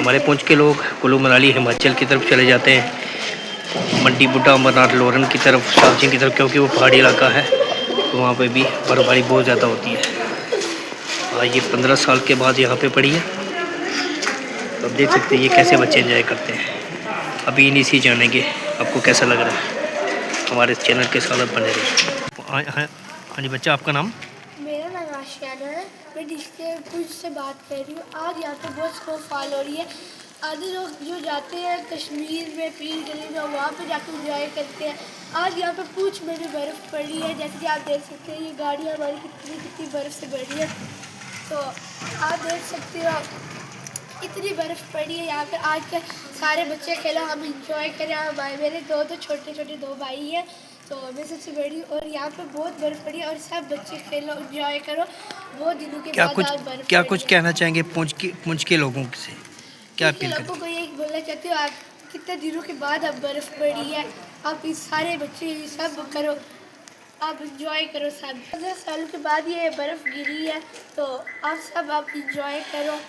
हमारे पुंछ के लोग कुल्लू मनाली हिमाचल की तरफ चले जाते हैं, मंडी बुड्ढा अमरनाथ लोरन की तरफ, शालचिन की तरफ, क्योंकि वो पहाड़ी इलाका है तो वहाँ पे भी बर्फबारी बहुत ज़्यादा होती है। ये 15 साल के बाद यहाँ पे पड़ी है, तो आप देख सकते हैं ये कैसे बच्चे एंजॉय करते हैं। अभी इन्हीं से जानेंगे आपको कैसा लग रहा है। हमारे चैनल के साथ आप बने रहिए। हाँ जी बच्चा, आपका नाम? मेरा नाम आशियाना है। मैं डिस्ट्रिक्ट से बात कर रही हूँ। आज यहाँ पे बहुत स्नोफॉल हो रही है। आधे लोग जो जाते हैं कश्मीर में, पीर गली में, वहाँ पे जाकर इंजॉय करते हैं। आज यहाँ पे पूंछ में भी बर्फ़ पड़ी है, जैसे कि आप देख सकते हैं। ये गाड़ियाँ हमारी कितनी बर्फ़ से भरी है, तो आप देख सकते हो इतनी बर्फ़ पड़ी है यहाँ पे। आज के सारे बच्चे खेलो, हम इंजॉय करें। हमारे मेरे दो छोटे दो भाई हैं, तो मैं सबसे बड़ी, और यहाँ पे बहुत बर्फ़ पड़ी है और सब बच्चे खेलो, इंजॉय करो। बहुत दिनों के बाद आज बर्फ़ क्या पड़ी कुछ है। कहना चाहेंगे पुंछ के लोगों से? क्या पुंछ के अपील लोगों करें? को यही बोलना चाहती हूँ, आप कितने दिनों के बाद अब बर्फ़ पड़ी है, आप इस सारे बच्चे सब करो, आप इंजॉय करो। सब 15 साल के बाद ये बर्फ़ गिरी है, तो आप सब इंजॉय करो।